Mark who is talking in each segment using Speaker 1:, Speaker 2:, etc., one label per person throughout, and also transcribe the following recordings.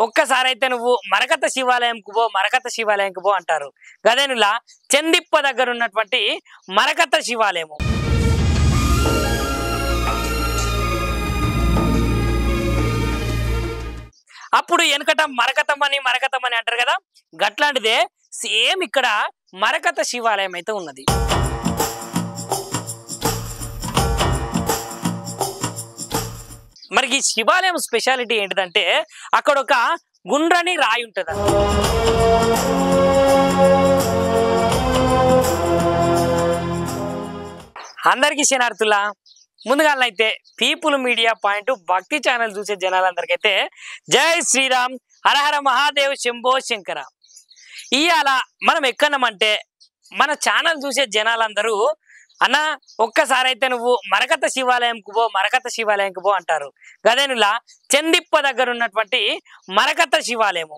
Speaker 1: ఒక్కసారి అయితే నువ్వు మరకత శివాలయంకు పో అంటారు. గదేనులా చందిప్ప దగ్గర ఉన్నటువంటి మరకత శివాలయము. అప్పుడు వెనకట మరకతమని అంటారు కదా, గట్లాంటిదే సేమ్ ఇక్కడ మరకత శివాలయం అయితే ఉన్నది. మరి ఈ శివాలయం స్పెషాలిటీ ఏంటిదంటే అక్కడ ఒక గుండ్రని రాయి ఉంటుంది. అందరికీ శనార్థులా, ముందుగానైతే పీపుల్ మీడియా పాయింట్ భక్తి ఛానల్ చూసే జనాలందరికైతే జై శ్రీరామ్, హరహర మహాదేవ్, శంభో శంకర. ఇవాళ మనం ఎక్కడమంటే మన ఛానల్ చూసే జనాలందరూ అన్న ఒక్కసారి అయితే నువ్వు మరకత శివాలయంకు పో అంటారు. గదేనులా చందిప్ప దగ్గర ఉన్నటువంటి మరకత శివాలయము.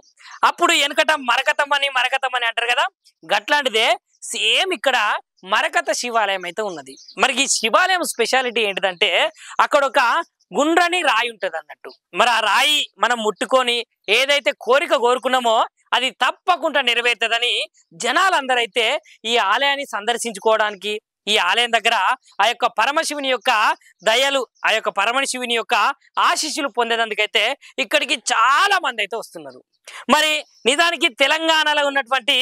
Speaker 1: అప్పుడు వెనకట మరకతమని అంటారు కదా, గట్లాంటిదే సేమ్ ఇక్కడ మరకత శివాలయం అయితే ఉన్నది. మరి ఈ శివాలయం స్పెషాలిటీ ఏంటిదంటే అక్కడ ఒక గుండ్రని రాయి ఉంటది అన్నట్టు. మరి ఆ రాయి మనం ముట్టుకొని ఏదైతే కోరిక కోరుకున్నామో అది తప్పకుండా నెరవేరుతుందని జనాలందరైతే ఈ ఆలయాన్ని సందర్శించుకోవడానికి, ఈ ఆలయం దగ్గర ఆ యొక్క పరమశివుని యొక్క దయలు, ఆ యొక్క పరమశివుని యొక్క ఆశీస్సులు పొందేందుకైతే ఇక్కడికి చాలా మంది అయితే వస్తున్నారు. మరి నిజానికి తెలంగాణలో ఉన్నటువంటి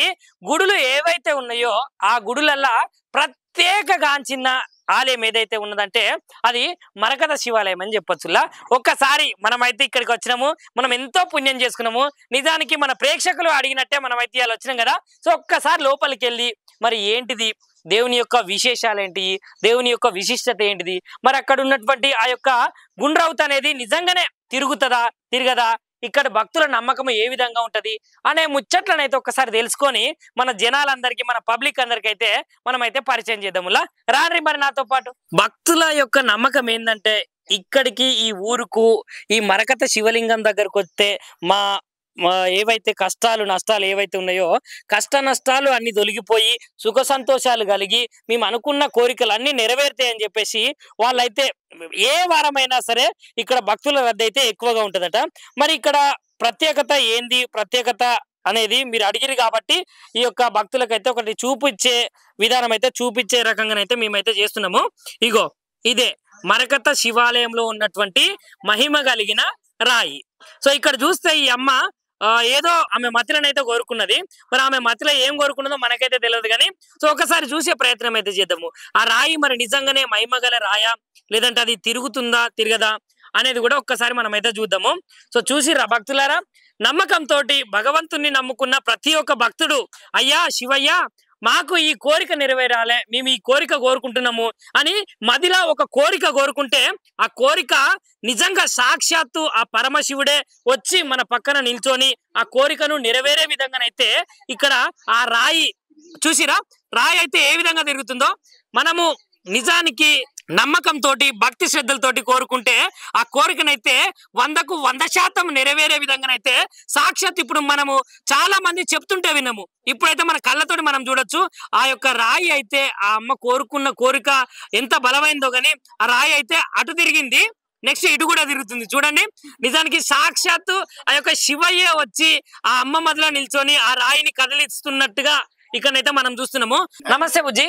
Speaker 1: గుడులు ఏవైతే ఉన్నాయో ఆ గుడులల్లా ప్రత్యేకగాంచిన ఆలయం ఏదైతే ఉన్నదంటే అది మరకత శివాలయం అని చెప్పొచ్చులా. ఒక్కసారి మనమైతే ఇక్కడికి వచ్చినాము, మనం ఎంతో పుణ్యం చేసుకున్నాము. నిజానికి మన ప్రేక్షకులు అడిగినట్టే మనమైతే ఇవాళ వచ్చినాం కదా. సో ఒక్కసారి లోపలికి వెళ్ళి మరి ఏంటిది దేవుని యొక్క విశేషాలు ఏంటి, దేవుని యొక్క విశిష్టత ఏంటిది, మరి అక్కడ ఉన్నటువంటి ఆ యొక్క గుండ్రవత అనేది నిజంగానే తిరగదా, ఇక్కడ భక్తుల నమ్మకం ఏ విధంగా ఉంటది అనే ముచ్చట్లనైతే ఒక్కసారి తెలుసుకొని మన జనాలందరికీ, మన పబ్లిక్ అందరికి అయితే మనమైతే పరిచయం చేద్దాములా. రాండ్రి మరి నాతో పాటు. భక్తుల యొక్క నమ్మకం ఏంటంటే ఇక్కడికి ఈ ఊరుకు ఈ మరకత శివలింగం దగ్గరకు వస్తే మా ఏవైతే కష్టాలు నష్టాలు ఏవైతే ఉన్నాయో కష్ట నష్టాలు అన్ని తొలగిపోయి సుఖ సంతోషాలు కలిగి మేము అనుకున్న కోరికలు అన్ని నెరవేరుతాయని చెప్పేసి వాళ్ళైతే ఏ వారమైనా సరే ఇక్కడ భక్తుల రద్దు అయితే ఎక్కువగా ఉంటుందట. మరి ఇక్కడ ప్రత్యేకత అనేది మీరు అడిగిరు కాబట్టి ఈ యొక్క భక్తులకైతే ఒకటి చూపించే రకంగానైతే మేమైతే చేస్తున్నాము. ఇగో ఇదే మరకత శివాలయంలో ఉన్నటువంటి మహిమ కలిగిన రాయి. సో ఇక్కడ చూస్తే ఈ అమ్మ ఏదో ఆమె మతిలనైతే కోరుకున్నది. మరి ఆమె మతిలో ఏం కోరుకున్నదో మనకైతే తెలియదు కానీ సో ఒకసారి చూసే ప్రయత్నం అయితే చేద్దాము. ఆ రాయి మరి నిజంగానే మహిమగల రాయా, లేదంటే అది తిరగదా అనేది కూడా ఒక్కసారి మనం అయితే చూద్దాము. సో చూసిరా భక్తులారా, నమ్మకంతో భగవంతుణ్ణి నమ్ముకున్న ప్రతి ఒక్క భక్తుడు అయ్యా శివయ్య మాకు ఈ కోరిక నెరవేరాలే, మేము ఈ కోరిక కోరుకుంటున్నాము అని మదిలా ఒక కోరిక కోరుకుంటే ఆ కోరిక నిజంగా సాక్షాత్తు ఆ పరమశివుడే వచ్చి మన పక్కన నిల్చొని ఆ కోరికను నెరవేరే విధంగానైతే ఇక్కడ ఆ రాయి చూసిరా, రాయి అయితే ఏ విధంగా తిరుగుతుందో మనము నిజానికి నమ్మకంతో భక్తి శ్రద్ధలతోటి కోరుకుంటే ఆ కోరికనైతే 100% నెరవేరే విధంగానైతే సాక్షాత్ ఇప్పుడు మనము చాలా మంది చెప్తుంటే విన్నాము. ఇప్పుడైతే మన కళ్ళతోటి మనం చూడొచ్చు. ఆ యొక్క రాయి అయితే ఆ అమ్మ కోరుకున్న కోరిక ఎంత బలమైందో గాని ఆ రాయి అయితే అటు తిరిగింది, నెక్స్ట్ ఇటు కూడా తిరుగుతుంది. చూడండి, నిజానికి సాక్షాత్తు ఆ యొక్క శివయ్య వచ్చి ఆ అమ్మ మధ్యలో నిల్చొని ఆ రాయిని కదిలిస్తున్నట్టుగా ఇక్కడైతే మనం చూస్తున్నాము. నమస్తే బుజ్జి,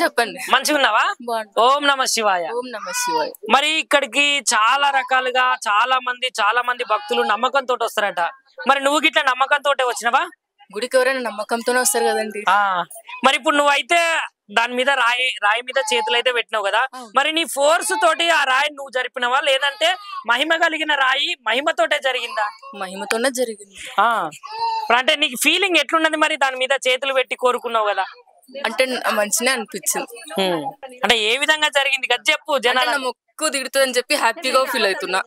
Speaker 2: చెప్పండి.
Speaker 1: మంచిగా ఉన్నావా? ఓం నమ శివాయ. మరి ఇక్కడికి చాలా రకాలుగా చాలా మంది భక్తులు నమ్మకంతో వస్తారట. మరి నువ్వు గిట్ల నమ్మకంతో వచ్చినవా?
Speaker 2: గుడికి ఎవరైనా నమ్మకంతోనే వస్తారు కదండి.
Speaker 1: మరి ఇప్పుడు నువ్వైతే దాని మీద రాయి మీద చేతులు అయితే పెట్టినావు కదా, మరి నీ ఫోర్స్ తోటి ఆ రాయి నువ్వు జరిపినవా, లేదంటే మహిమ కలిగిన రాయి మహిమతోటే జరిగిందా?
Speaker 2: మహిమతోనే జరిగింది.
Speaker 1: అంటే నీకు ఫీలింగ్ ఎట్లున్నది మరి దాని మీద చేతులు పెట్టి కోరుకున్నావు కదా?
Speaker 2: అంటే మంచిగా అనిపించింది.
Speaker 1: అంటే ఏ విధంగా జరిగింది కదా చెప్పు. జనాలు
Speaker 2: మొక్కు దిగుతుందని చెప్పి హ్యాపీగా ఫీల్ అవుతున్నా.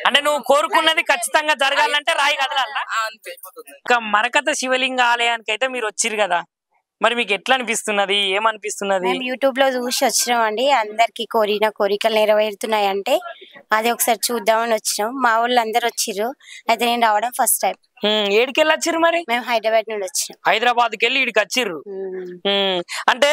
Speaker 1: అంటే నువ్వు కోరుకున్నది ఖచ్చితంగా జరగాలంటే రాయి కదలాలా? ఒక మరకత శివలింగ ఆలయానికి అయితే మీరు వచ్చిరు కదా, మరి మీకు ఎట్లా అనిపిస్తున్నది, ఏమనిపిస్తున్నది?
Speaker 3: యూట్యూబ్ లో చూసి వచ్చినాం అండి. అందరికి కోరికలు నెరవేరుతున్నాయి అంటే అది ఒకసారి చూద్దామని వచ్చినాం. మా వాళ్ళు అందరు వచ్చిర్రు, అయితే నేను రావడం ఫస్ట్ టైం.
Speaker 1: ఏడికెళ్ళి వచ్చిర్రు మరి?
Speaker 3: మేము హైదరాబాద్ నుండి వచ్చినాం.
Speaker 1: హైదరాబాద్కి వెళ్ళి ఇడికి వచ్చిర్రు. అంటే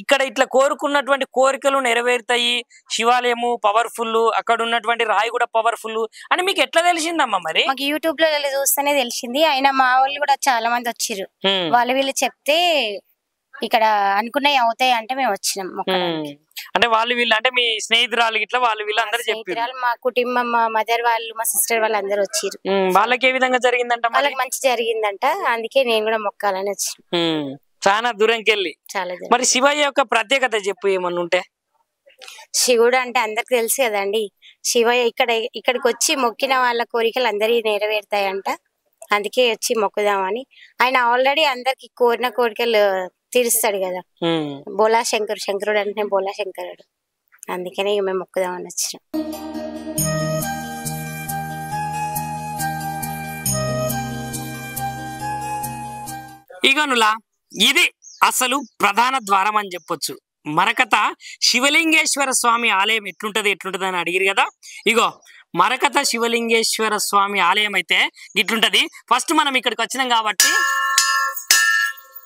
Speaker 1: ఇక్కడ ఇట్లా కోరుకున్నటువంటి కోరికలు నెరవేరుతాయి, శివాలయము పవర్ఫుల్, అక్కడ ఉన్నటువంటి రాయి కూడా పవర్ఫుల్ అని మీకు ఎట్లా తెలిసిందమ్మా? మరి
Speaker 3: మాకు యూట్యూబ్ లో చూస్తేనే తెలిసింది. అయినా మా వాళ్ళు కూడా చాలా మంది వచ్చిర్రు, వాళ్ళు వీళ్ళు చెప్తే ఇక్కడ అనుకున్నవి అవుతాయి అంటే మేము వచ్చినాం.
Speaker 1: అంటే వాళ్ళు వీళ్ళు అంటే మీ స్నేహితురాలు ఇట్లా వాళ్ళు వీళ్ళు అందరూ చెప్పారు.
Speaker 3: మా కుటుంబం, మా మదర్ వాళ్ళు, మా సిస్టర్ వాళ్ళు అందరూ వచ్చిర్రు.
Speaker 1: వాళ్ళకి ఏ విధంగా జరిగిందంట?
Speaker 3: వాళ్ళకి మంచి జరిగిందంట, అందుకే నేను కూడా మొక్కాలని వచ్చిన.
Speaker 1: చాలా దూరంకి వెళ్ళి.
Speaker 3: చాలా.
Speaker 1: మరి శివయ్య యొక్క ప్రత్యేకత చెప్పు ఏమన్నా ఉంటే.
Speaker 3: శివుడు అంటే అందరికి తెలుసు కదండి. శివయ్య ఇక్కడికి వచ్చి మొక్కిన వాళ్ళ కోరికలు అందరికీ నెరవేరుతాయంట, అందుకే వచ్చి మొక్కుదామని. ఆయన ఆల్రెడీ అందరికి కోరిన కోరికలు తీరుస్తాడు కదా. బోలా శంకరుడు అంటే బోలా శంకరుడు, అందుకనే మేము మొక్కుదామని వచ్చినాం.
Speaker 1: ఇగనులా ఇది అసలు ప్రధాన ద్వారం అని చెప్పొచ్చు. మరకత శివలింగేశ్వర స్వామి ఆలయం ఎట్లుంటది అని అడిగిరు కదా. ఇగో మరకత శివలింగేశ్వర స్వామి ఆలయం అయితే ఇట్లుంటది. ఫస్ట్ మనం ఇక్కడికి వచ్చినాం కాబట్టి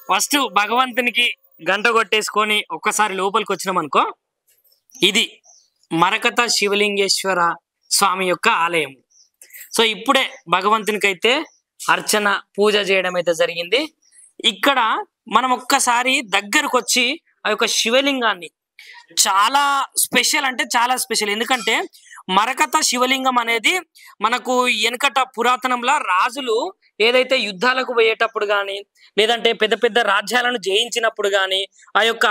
Speaker 1: ఫస్ట్ భగవంతునికి గంట కొట్టేసుకొని ఒక్కసారి లోపలికి వచ్చినాం అనుకో, ఇది మరకత శివలింగేశ్వర స్వామి యొక్క ఆలయం. సో ఇప్పుడే భగవంతునికి అయితే అర్చన పూజ చేయడం అయితే జరిగింది. ఇక్కడ మనం ఒక్కసారి దగ్గరకు వచ్చి ఆ యొక్క శివలింగాన్ని, చాలా స్పెషల్ అంటే చాలా స్పెషల్. ఎందుకంటే మరకత శివలింగం అనేది మనకు వెనకట పురాతనంలో రాజులు ఏదైతే యుద్ధాలకు పోయేటప్పుడు కానీ లేదంటే పెద్ద పెద్ద రాజ్యాలను జయించినప్పుడు కానీ ఆ యొక్క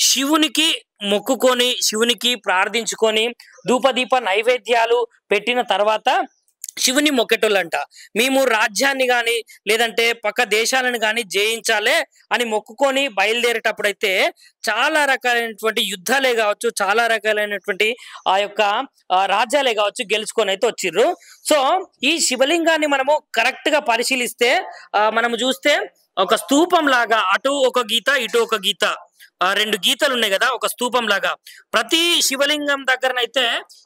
Speaker 1: శివునికి మొక్కుకొని శివునికి ప్రార్థించుకొని ధూపదీప నైవేద్యాలు పెట్టిన తర్వాత శివుని మొక్కేటోళ్ళంట. మేము రాజ్యాన్ని కానీ లేదంటే పక్క దేశాలను కానీ జయించాలే అని మొక్కుకొని బయలుదేరేటప్పుడు అయితే చాలా రకాలైనటువంటి యుద్ధాలే కావచ్చు, చాలా రకాలైనటువంటి ఆ యొక్క రాజ్యాలే కావచ్చు గెలుచుకొని అయితే వచ్చిర్రు. సో ఈ శివలింగాన్ని మనము కరెక్ట్ గా పరిశీలిస్తే మనము చూస్తే ఒక స్తూపం లాగా అటు ఒక గీత ఇటు ఒక గీత, రెండు గీతలు ఉన్నాయి కదా, ఒక స్తూపం లాగా. ప్రతి శివలింగం దగ్గరనైతే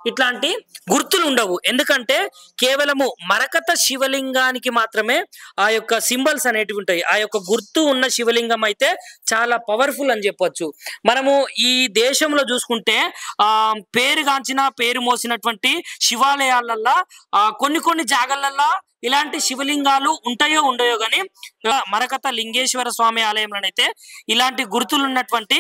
Speaker 1: ఇట్లాంటి గుర్తులు ఉండవు. ఎందుకంటే కేవలము మరకత శివలింగానికి మాత్రమే ఆ యొక్క సింబల్స్ అనేటివి ఉంటాయి. ఆ యొక్క గుర్తు ఉన్న శివలింగం అయితే చాలా పవర్ఫుల్ అని చెప్పొచ్చు. మనము ఈ దేశంలో చూసుకుంటే పేరుగాంచిన పేరు మోసినటువంటి శివాలయాలల్లో కొన్ని జాగాలల్లో ఇలాంటి శివలింగాలు ఉంటాయో ఉండయో గాని మరకత లింగేశ్వర స్వామి ఆలయంలోనైతే ఇలాంటి గుర్తులు ఉన్నటువంటి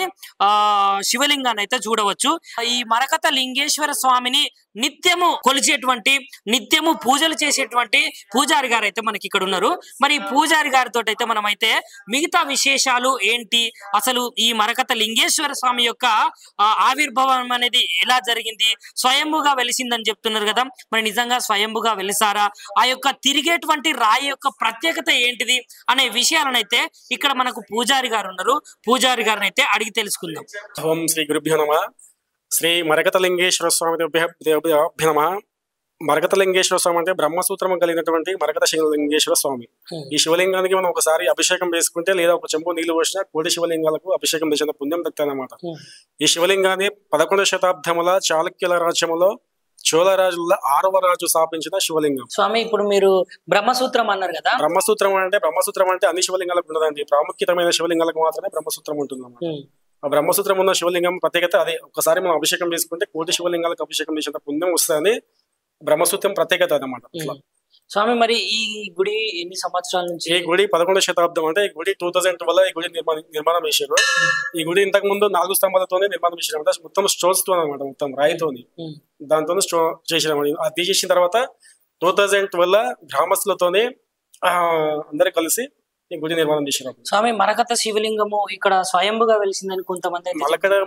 Speaker 1: శివలింగాన్ని అయితే చూడవచ్చు. ఈ మరకత లింగేశ్వర స్వామిని నిత్యము కొలిచేటువంటి నిత్యము పూజలు చేసేటువంటి పూజారి గారు అయితే మనకి ఇక్కడ ఉన్నారు. మరి ఈ పూజారి గారితో అయితే మనమైతే మిగతా విశేషాలు ఏంటి, అసలు ఈ మరకత లింగేశ్వర స్వామి యొక్క ఆవిర్భావం అనేది ఎలా జరిగింది, స్వయంభుగా వెలిసిందని చెప్తున్నారు కదా, మరి నిజంగా స్వయంభుగా వెలిసారా, ఆ యొక్క తిరిగేటువంటి రాయి యొక్క ప్రత్యేకత ఏంటిది అనే విషయాలను అయితే ఇక్కడ మనకు పూజారి గారు ఉన్నారు. పూజారి గారిని అయితే అడిగి తెలుసుకుందాం.
Speaker 4: ఓం శ్రీ గురుభ్యో నమః. శ్రీ మరకత లింగేశ్వర స్వామి దేవభ్యో నమః. మరకత లింగేశ్వర స్వామి అంటే బ్రహ్మసూత్రం కలిగినటువంటి మరకత శివలింగేశ్వర స్వామి. ఈ శివలింగానికి మనం ఒకసారి అభిషేకం వేసుకుంటే లేదా ఒక చెంపు నీళ్లు పోసినా కోటి శివలింగాలకు అభిషేకం చేసిన పుణ్యం దక్కుతానమాట. ఈ శివలింగాన్ని 11వ శతాబ్దముల చాళుక్యుల రాజ్యములో చోళరాజుల 6వ రాజు స్థాపించిన శివలింగం.
Speaker 1: స్వామి ఇప్పుడు మీరు బ్రహ్మసూత్రం అన్నారు కదా,
Speaker 4: బ్రహ్మసూత్రం అంటే అన్ని శివలింగాలకు ఉండదండి, ప్రాముఖ్యతమైన శివలింగాలకు మాత్రమే బ్రహ్మసూత్రం ఉంటుందన్నమాట. ఆ బ్రహ్మసూత్రం ఉన్న శివలింగం ప్రత్యేకత అదే. ఒకసారి మనం అభిషేకం చేసుకుంటే కోటి శివలింగాలకు అభిషేకం చేసిన పుణ్యం వస్తుందని బ్రహ్మసూత్రం ప్రత్యేకత అన్నమాట.
Speaker 1: స్వామి మరి ఈ గుడి ఎన్ని సంవత్సరాల నుంచి?
Speaker 4: ఈ గుడి 11వ శతాబ్దం. అంటే ఈ గుడి 2012 ఈ గుడి నిర్మాణం చేశారు. ఈ గుడి ఇంతకు ముందు 4 స్తంభాలతోనే నిర్మాణం చేశారు, మొత్తం స్టోన్స్ తో అనమాట, మొత్తం రాయితోని దాంతో స్టో చేసారు. అది తీసేసిన తర్వాత 2012 గ్రామస్తులతోనే అందరు కలిసి ఈ గుడి నిర్మాణం చేశారు.
Speaker 1: స్వామి మరకత శివలింగము ఇక్కడ స్వయంభుగా వెలిసిందని కొంతమంది.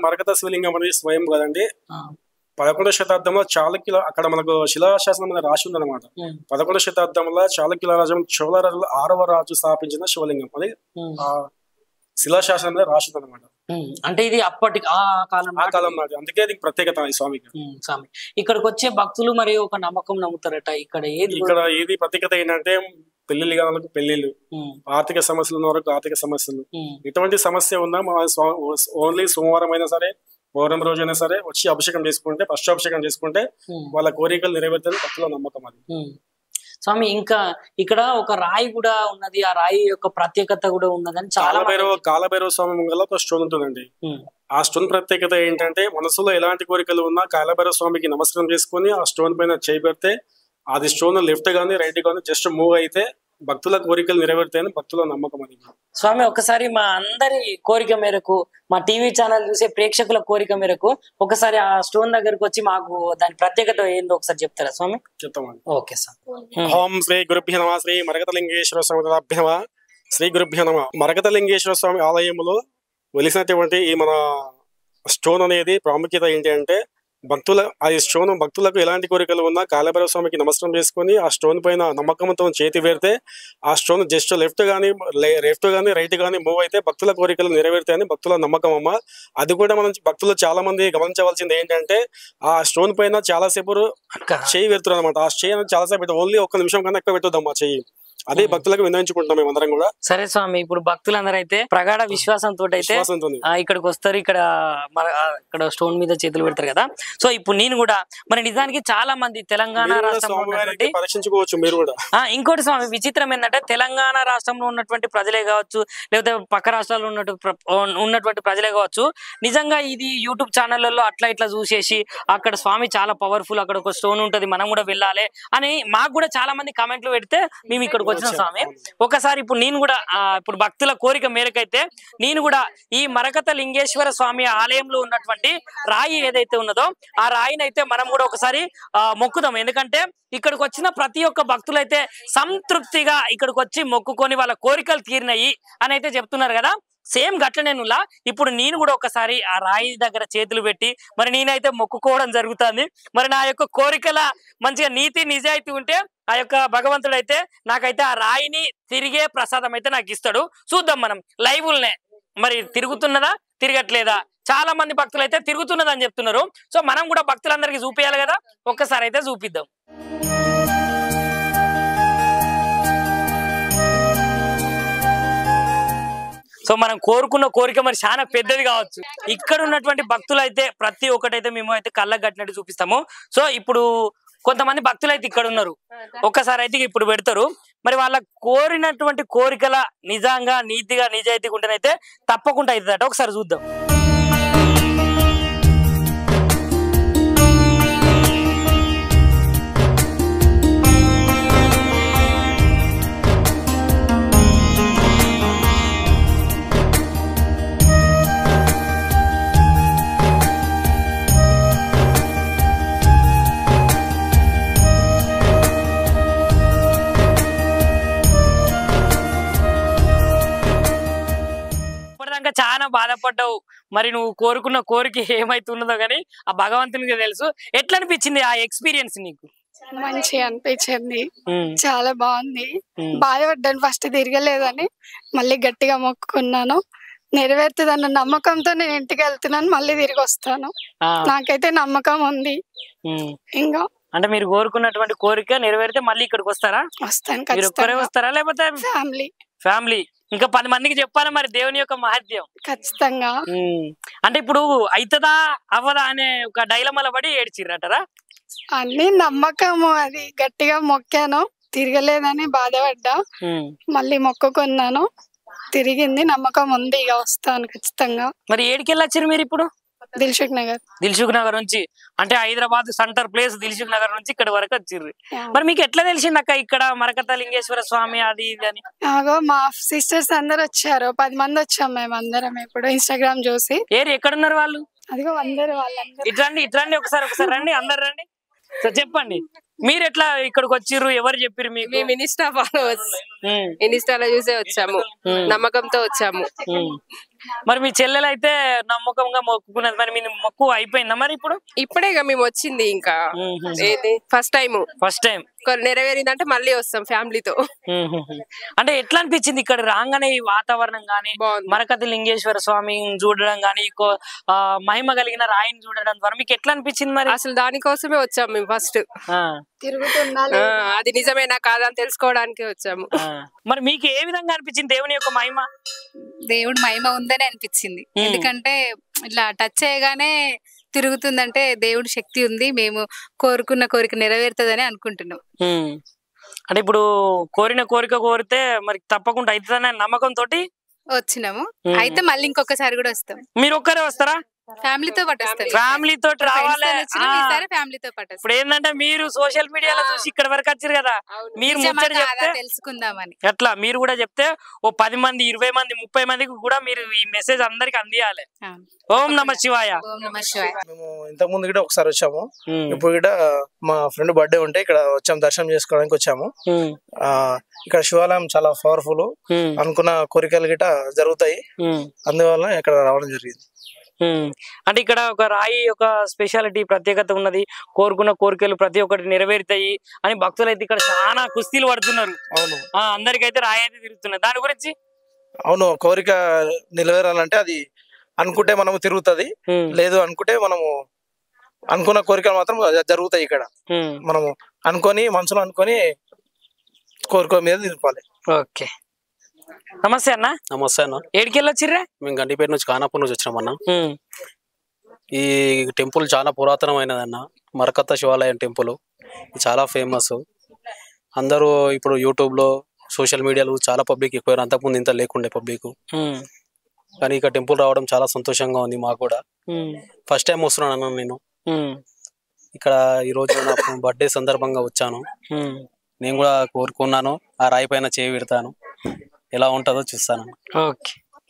Speaker 4: మరకత శివలింగం అనేది స్వయం కాదండి. 11వ శతాబ్దంలో చాళుక్యుల అక్కడ మనకు శిలాశాసనం అనేది రాసి ఉందన్నమాట. 11వ శతాబ్దంలో చాళుక్యుల రాజ్యం చోళరాజుల 6వ రాజు స్థాపించిన శివలింగం అది శిలాశాసనం రాసి ఉందన్నమాట.
Speaker 1: అంటే ఇది అప్పటి ఆ కాలం
Speaker 4: నాటి, అందుకే దీనికి ప్రత్యేకత ఈ స్వామికి.
Speaker 1: స్వామి ఇక్కడికి వచ్చే భక్తులు మరి ఒక నమ్మకం నమ్ముతారట. ఇక్కడ
Speaker 4: ఏది ప్రత్యేకత ఏంటంటే పెళ్లిళ్ళు కాని వాళ్ళకి పెళ్లిళ్ళు, ఆర్థిక సమస్యలు ఉన్న వరకు ఆర్థిక సమస్యలు, ఎటువంటి సమస్య ఉన్నా ఓన్లీ సోమవారం అయినా సరే పౌర్ణమి రోజైనా సరే వచ్చి అభిషేకం చేసుకుంటే అభిషేకం చేసుకుంటే వాళ్ళ కోరికలు నెరవేరుతాయని భక్తుల నమ్మకం అది.
Speaker 1: స్వామి ఇంకా ఇక్కడ ఒక రాయి కూడా ఉన్నది, ఆ రాయి యొక్క ప్రత్యేకత కూడా ఉన్నదని చాలా
Speaker 4: కాలభైరవ స్వామి ముంగల ఒక స్టోన్ ఉంటుందండి. ఆ స్టోన్ ప్రత్యేకత ఏంటంటే మనసులో ఎలాంటి కోరికలు ఉన్నా కాలభైరవ స్వామికి నమస్కారం చేసుకుని ఆ స్టోన్ పైన చేయి పెడితే అది స్టోన్ లెఫ్ట్ గానీ రైట్ గానీ జస్ట్ మూవ్ అయితే భక్తుల కోరికలు నెరవేరుతాయని భక్తుల నమ్మకం అది.
Speaker 1: స్వామి ఒకసారి మా అందరి కోరిక మేరకు, మా టీవీ ఛానల్ చూసే ప్రేక్షకుల కోరిక మేరకు ఒకసారి ఆ స్టోన్ దగ్గరకు వచ్చి మాకు దాని ప్రత్యేకత ఏందో ఒకసారి చెప్తారా స్వామి?
Speaker 4: చెప్తామండి.
Speaker 1: Okay sir.
Speaker 4: ఓం శ్రీ గురుభ్యో నమః. శ్రీ మరకతలింగేశ్వర స్వామి తదాభ్యో నమః. శ్రీ గురుభ్యో నమః. మరకతలింగేశ్వర స్వామి ఆలయంలో వెలిసినటువంటి ఈ మన స్టోన్ అనేది ప్రాముఖ్యత ఏంటి అంటే భక్తులకు ఎలాంటి కోరికలు ఉన్నా కాలభైరవ స్వామికి నమస్కారం చేసుకుని ఆ స్టోన్ పైన నమ్మకంతో చేతి వేడితే ఆ స్టోన్ జస్ట్ లెఫ్ట్ గానీ రైట్ గానీ మూవ్ అయితే భక్తుల కోరికలు నెరవేరుతాయని భక్తుల నమ్మకం అమ్మ. అది కూడా మనం భక్తులు చాలా మంది గమనించవలసింది ఏంటంటే ఆ స్టోన్ పైన చాలాసేపు చేయి పెడుతున్నారు అనమాట. ఆ చేయి అనేది చాలాసేపు పెట్టదు, ఓన్లీ 1 నిమిషం కన్నా ఎక్కువ పెట్టొద్దమ్మా చెయ్యి. అదే భక్తులకు విన్నవించుకుంటాం మేమందరం కూడా.
Speaker 1: సరే స్వామి, ఇప్పుడు భక్తులందరూ అయితే ప్రగాఢ విశ్వాసంతో అయితే ఇక్కడికి వస్తారు, ఇక్కడ స్టోన్ మీద చేతులు పెడతారు కదా. సో ఇప్పుడు నేను కూడా మరి నిజానికి చాలా మంది తెలంగాణ రాష్ట్రంలో
Speaker 4: పరీక్షించుకోవచ్చు మీరు కూడా.
Speaker 1: ఇంకోటి స్వామి విచిత్రం ఏంటంటే తెలంగాణ రాష్ట్రంలో ఉన్నటువంటి ప్రజలే కావచ్చు, లేకపోతే పక్క రాష్ట్రాల్లో ఉన్నటువంటి ప్రజలే కావచ్చు, నిజంగా ఇది యూట్యూబ్ ఛానళ్లలో అట్లా ఇట్లా చూసేసి అక్కడ స్వామి చాలా పవర్ఫుల్, అక్కడ ఒక స్టోన్ ఉంటది మనం కూడా వెళ్ళాలి అని మాకు కూడా చాలా మంది కామెంట్లు పెడితే మేము ఇక్కడికి వచ్చిన స్వామి. ఒకసారి ఇప్పుడు నేను కూడా ఇప్పుడు భక్తుల కోరిక మేరకైతే నేను కూడా ఈ మరకత లింగేశ్వర స్వామి ఆలయంలో ఉన్నటువంటి రాయి ఏదైతే ఉన్నదో ఆ రాయిని అయితే మనం కూడా ఒకసారి మొక్కుదాం. ఎందుకంటే ఇక్కడికి వచ్చిన ప్రతి ఒక్క భక్తులైతే సంతృప్తిగా ఇక్కడికి వచ్చి మొక్కుకొని వాళ్ళ కోరికలు తీరినాయి అని అయితే చెప్తున్నారు కదా. సేమ్ గట్లనేనులా ఇప్పుడు నేను కూడా ఒకసారి ఆ రాయి దగ్గర చేతులు పెట్టి మరి నేనైతే మొక్కుకోవడం జరుగుతుంది. మరి నా యొక్క కోరికల మంచిగా నీతి నిజాయితీ ఉంటే ఆ యొక్క భగవంతుడు అయితే నాకైతే ఆ రాయిని తిరిగే ప్రసాదం అయితే నాకు ఇస్తాడు. చూద్దాం మనం లైవ్లనే మరి తిరుగుతున్నదా తిరగట్లేదా. చాలా మంది భక్తులు అయితే తిరుగుతున్నదని చెప్తున్నారు. సో మనం కూడా భక్తులందరికీ చూపించాలి కదా, ఒక్కసారి అయితే చూపిద్దాం. సో మనం కోరుకున్న కోరిక మరి చాలా పెద్దది కావచ్చు. ఇక్కడ ఉన్నటువంటి భక్తులు అయితే ప్రతి ఒక్కటైతే మేము అయితే కళ్ళకు కట్టినట్టు చూపిస్తాము. సో ఇప్పుడు కొంతమంది భక్తులు అయితే ఇక్కడ ఉన్నారు, ఒక్కసారి అయితే ఇప్పుడు పెడతారు. మరి వాళ్ళ కోరినటువంటి కోరికల నిజంగా నీతిగా నిజాయితీగా ఉంటేనైతే తప్పకుండా అవుతుందట. ఒకసారి చూద్దాం. చాలా బాధపడ్డావు, మరి నువ్వు కోరుకున్న కోరిక ఏమైతున్నదో కానీ ఆ భగవంతునికి తెలుసు. ఎట్లా అనిపించింది ఆ ఎక్స్పీరియన్స్ నీకు?
Speaker 5: మంచిగా అనిపించింది, చాలా బాగుంది. బాధపడ్డాను ఫస్ట్ తిరగలేదని, మళ్ళీ గట్టిగా మొక్కుకున్నాను. నెరవేరుతుందన్న నమ్మకంతో నేను ఇంటికి వెళ్తున్నాను, మళ్ళీ తిరిగి వస్తాను. నాకైతే నమ్మకం ఉంది. ఇంకా
Speaker 1: అంటే మీరు కోరుకున్నటువంటి కోరిక నెరవేరితే మళ్ళీ ఇక్కడికి వస్తారా?
Speaker 5: వస్తాను.
Speaker 1: మీరు ఒక్కరే వస్తారా లేకపోతే ఫ్యామిలీ ఇంకా 10 మందికి చెప్పాలా మరి దేవుని యొక్క మహత్యం?
Speaker 5: ఖచ్చితంగా.
Speaker 1: అంటే ఇప్పుడు అవుతుందా అవ్వదా అనే ఒక డైలమాలో పడి ఏడ్చిర్రటరా?
Speaker 5: అన్ని నమ్మకము, అది గట్టిగా మొక్కాను, తిరగలేదని బాధపడ్డా, మళ్ళీ మొక్కుకున్నాను, తిరిగింది. నమ్మకం ఉంది, ఇక వస్తాను ఖచ్చితంగా.
Speaker 1: మరి ఏడికెళ్ళొచ్చారు మీరు ఇప్పుడు?
Speaker 5: దిల్సుఖ్ నగర్ నుంచి, అంటే హైదరాబాద్ సెంటర్ ప్లేస్ దిల్సుఖ్ నగర్ నుంచి ఇక్కడ వరకు వచ్చిర్రు. మరి మీకు ఎట్లా తెలిసింది అక్క ఇక్కడ మరకత లింగేశ్వర స్వామి అది ఇది అని? మా సిస్టర్స్ అందరు వచ్చారు, 10 మంది వచ్చాం మేము అందరం. ఇప్పుడు ఇన్స్టాగ్రామ్ చూసి.
Speaker 1: ఎక్కడున్నారు వాళ్ళు?
Speaker 5: అదిగో వాళ్ళందరూ
Speaker 1: ఇట్రండి ఒకసారి రండి, అందరు రండి. సో చెప్పండి, మీరు ఎట్లా ఇక్కడికి వచ్చిర్రు? ఎవరు చెప్పారు మీకు?
Speaker 2: మేము ఇన్స్టా ఫాలోవర్స్, ఇన్స్టాలో చూసే వచ్చాము, నమ్మకంతో వచ్చాము.
Speaker 1: మరి మీ చెల్లెలు అయితే నమ్మకంగా మొక్కుకున్నది, మరి మీ మొక్కు అయిపోయిందా? మరి ఇప్పుడే
Speaker 2: మేము వచ్చింది, ఇంకా ఫస్ట్ టైం నెరవేరిందంటే మళ్ళీ వస్తాం ఫ్యామిలీతో.
Speaker 1: అంటే ఎట్లా అనిపించింది ఇక్కడ రాగానే ఈ వాతావరణం గానీ, మరకత లింగేశ్వర స్వామిని చూడడం గానీ, మహిమ కలిగిన రాయిని చూడడం ద్వారా మీకు ఎట్లా అనిపించింది? మరి
Speaker 2: అసలు దానికోసమే వచ్చాం మేము ఫస్ట్. అది నిజమేనా కాదా అని తెలుసుకోవడానికి వచ్చాము.
Speaker 1: మరి మీకు ఏ విధంగా అనిపించింది దేవుని యొక్క మహిమ?
Speaker 6: దేవుడి మహిమ ఉందని అనిపించింది. ఎందుకంటే ఇట్లా టచ్ చేయగానే తిరుగుతుందంటే దేవుడి శక్తి ఉంది, మేము కోరుకున్న కోరిక నెరవేరుతుందని అనుకుంటున్నాం.
Speaker 1: అంటే ఇప్పుడు కోరిన కోరిక కోరితే మరి తప్పకుండా అవుతుందనే నమ్మకంతో
Speaker 6: వచ్చినాము. అయితే మళ్ళీ ఇంకొకసారి కూడా వస్తాం.
Speaker 1: మీరు ఒక్కరే వస్తారా?
Speaker 6: ఫ్యామిలీతో పాటు వస్తాం.
Speaker 1: ఫ్యామిలీతో రావాలి.
Speaker 6: ఫ్యామిలీతో పాటు
Speaker 1: ఇప్పుడు ఏంటంటే మీరు సోషల్ మీడియాలో చూసి ఇక్కడ వరకు వచ్చారు కదా, మీరు ముచ్చట చెప్తే
Speaker 6: తెలుసుకుందామని
Speaker 1: ఎట్లా మీరు కూడా చెప్తే ఓ 10 మంది 20 మంది 30 మందికి కూడా మీరు ఈ మెసేజ్ అందరికి అందియాలి. ఓం నమ శివాయ.
Speaker 7: మేము ఇంతకు ముందు కూడా ఒకసారి వచ్చాము. ఇప్పుడు కూడా మా ఫ్రెండ్ బర్త్డే ఉంటే ఇక్కడ వచ్చాము, దర్శనం చేసుకోవడానికి వచ్చాము. ఇక్కడ శివాలయం చాలా పవర్ఫుల్, అనుకున్న కోరికలు గిట జరుగుతాయి, అందువల్ల ఇక్కడ రావడం జరిగింది.
Speaker 1: అంటే ఇక్కడ ఒక రాయి ఒక స్పెషాలిటీ ప్రత్యేకత ఉన్నది, కోరుకున్న కోరికలు ప్రతి ఒక్కటి నెరవేరుతాయి అని భక్తులు అయితే ఇక్కడ చాలా కుస్తీలు పడుతున్నారు.
Speaker 7: అవును,
Speaker 1: అందరికైతే రాయి అయితే తిరుగుతున్నారు. దాని గురించి
Speaker 7: అవును, కోరిక నెరవేరాలంటే అది అనుకుంటే మనము తిరుగుతుంది, లేదు అనుకుంటే మనము అనుకున్న కోరికలు మాత్రం జరుగుతాయి. ఇక్కడ మనము అనుకొని మనసులో అనుకొని కోరిక మీద నిలపాలి.
Speaker 1: ఓకే, నమస్తే అన్న.
Speaker 8: నమస్తే అన్న.
Speaker 1: ఏడికెళ్ళి వచ్చిర్రా?
Speaker 8: మేము గండిపేట నుంచి ఖానాపూర్ నుంచి వచ్చినాం అన్న. ఈ టెంపుల్ చాలా పురాతనమైనదన్న, మరకత శివాలయం టెంపుల్ చాలా ఫేమస్. అందరూ ఇప్పుడు యూట్యూబ్ లో సోషల్ మీడియాలో చాలా పబ్లిక్ ఎక్కువ, అంతకుముందు ఇంత లేకుండే పబ్లిక్. కానీ ఇక టెంపుల్ రావడం చాలా సంతోషంగా ఉంది మాకు కూడా. ఫస్ట్ టైం వస్తున్నాను అన్న నేను ఇక్కడ. ఈ రోజు నా బర్త్డే సందర్భంగా వచ్చాను. నేను కూడా కోరుకున్నాను ఆ రాయి పైన చేయి పెడతాను, ఎలా ఉంటుందో చూస్తాను.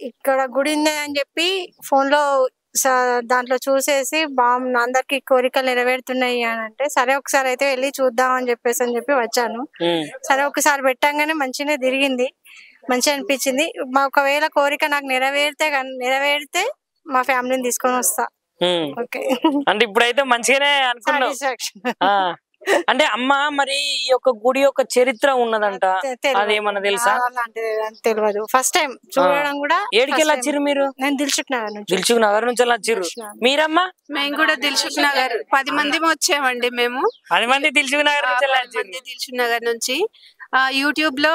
Speaker 9: ఇక్కడ గుడి ఉంది అని చెప్పి ఫోన్ లో దాంట్లో చూసేసి బాగుంది, అందరికి కోరికలు నెరవేరుతున్నాయి అని అంటే సరే ఒకసారి అయితే వెళ్ళి చూద్దాం అని చెప్పి వచ్చాను. సరే ఒకసారి పెట్టంగానే మంచిగా తిరిగింది, మంచిగా అనిపించింది. ఒకవేళ కోరిక నాకు నెరవేరితే మా ఫ్యామిలీని తీసుకొని వస్తా. ఓకే,
Speaker 1: అంటే ఇప్పుడైతే మంచిగానే అనుకున్నాం. అంటే అమ్మ మరి ఈ యొక్క గుడి యొక్క చరిత్ర ఉన్నదంట, అదేమన్నా తెలుసా?
Speaker 9: తెలియదు, ఫస్ట్ టైం చూడడం కూడా.
Speaker 1: ఏడికెళ్ళి వచ్చిర్రు మీరు?
Speaker 9: నేను దిల్సుఖ్ నగర్ నుంచి.
Speaker 1: దిల్సుఖ్ నగర్ నుంచి వచ్చిర్రు. మీరమ్మా?
Speaker 5: మేము కూడా దిల్సుఖ్ నగర్ 10 మంది వచ్చామండి. మేము
Speaker 1: 10 మంది దిల్సుఖ్ నగర్ నుంచి.
Speaker 5: దిల్సుఖ్ నగర్ నుంచి యూట్యూబ్ లో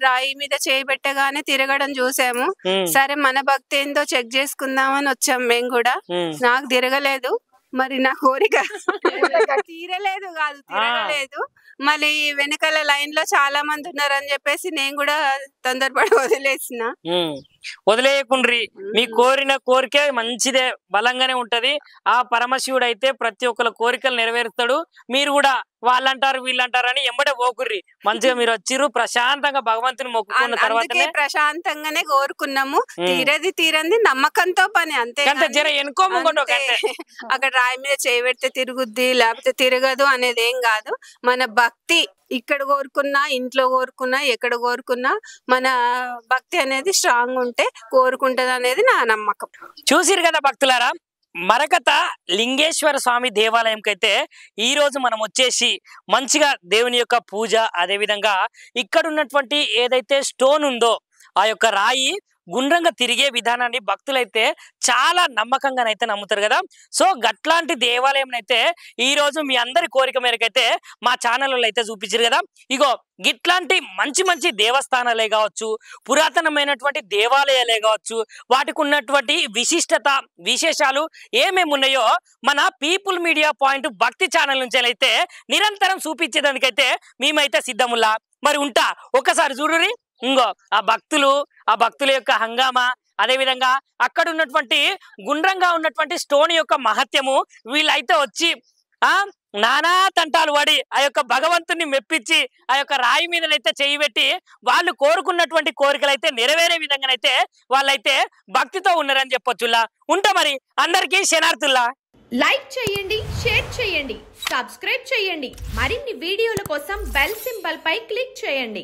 Speaker 5: రాయి మీద చేయి పెట్టగానే తిరగడం చూసాము. సరే మన భక్తి ఏందో చెక్ చేసుకుందామని వచ్చాము మేము కూడా. నాకు తిరగలేదు, మరి నా కోరిక తీరలేదు కాదు, తిరగలేదు. మళ్ళీ వెనకాల లైన్ లో చాలా మంది ఉన్నారని చెప్పేసి నేను కూడా తొందరపడి
Speaker 1: వదిలేయకుండ్రి. మీ కోరిన కోరిక మంచిదే, బలంగానే ఉంటది. ఆ పరమశివుడు అయితే ప్రతి ఒక్కరి కోరికలు నెరవేరుస్తాడు. మీరు కూడా వాళ్ళంటారు వీళ్ళంటారు అని ఎంబడే పోకుర్రి. మంచిగా మీరు వచ్చిర్రు, ప్రశాంతంగా భగవంతుని మొక్కుకున్న తర్వాత
Speaker 5: ప్రశాంతంగానే కోరుకున్నాము. తీరంది నమ్మకంతో పని, అంతే.
Speaker 1: జర ఎనుకో
Speaker 5: అక్కడ రాయి మీద చేయి పెడితే తిరుగుద్ది లేకపోతే తిరగదు అనేది ఏం కాదు. మన భక్తి ఇక్కడ కోరుకున్నా, ఇంట్లో కోరుకున్నా, ఎక్కడ కోరుకున్నా మన భక్తి అనేది స్ట్రాంగ్ ఉంటే కోరుకుంటది అనేది నా నమ్మకం.
Speaker 1: చూసిరు కదా భక్తులారా, మరకత లింగేశ్వర స్వామి దేవాలయంకి అయితే ఈ రోజు మనం వచ్చేసి మంచిగా దేవుని యొక్క పూజ, అదే విధంగా ఇక్కడ ఉన్నటువంటి ఏదైతే స్టోన్ ఉందో ఆ యొక్క రాయి గుండ్రంగా తిరిగే విధానాన్ని భక్తులైతే చాలా నమ్మకంగానైతే నమ్ముతారు కదా. సో గట్లాంటి దేవాలయం అయితే ఈ రోజు మీ అందరి కోరిక మేరకైతే మా ఛానల్లో అయితే చూపించారు కదా. ఇగో గిట్లాంటి మంచి మంచి దేవస్థానాలే కావచ్చు, పురాతనమైనటువంటి దేవాలయాలే కావచ్చు, వాటికి ఉన్నటువంటి విశిష్టత విశేషాలు ఏమేమి ఉన్నాయో మన పీపుల్ మీడియా పాయింట్ భక్తి ఛానల్ నుంచి అయితే నిరంతరం చూపించేదానికైతే మేమైతే సిద్ధముల్లా. మరి ఉంటా, ఒక్కసారి చూడురి. ఇంకో ఆ భక్తుల యొక్క హంగామా, అదే విధంగా అక్కడ ఉన్నటువంటి గుండ్రంగా ఉన్నటువంటి స్టోన్ యొక్క మహత్యము, వీళ్ళైతే వచ్చి నానా తంటాలు పడి ఆ యొక్క భగవంతుని మెప్పించి ఆ యొక్క రాయి మీదనైతే చేయి పెట్టి వాళ్ళు కోరుకున్నటువంటి కోరికలు అయితే నెరవేరే విధంగానైతే వాళ్ళైతే భక్తితో ఉన్నారని చెప్పొచ్చులా. ఉంటా మరి అందరికీ శనార్థుల్లా.
Speaker 10: లైక్ చేయండి, షేర్ చేయండి, సబ్స్క్రైబ్ చేయండి. మరిన్ని వీడియోల కోసం బెల్ సింబల్ పై క్లిక్ చేయండి.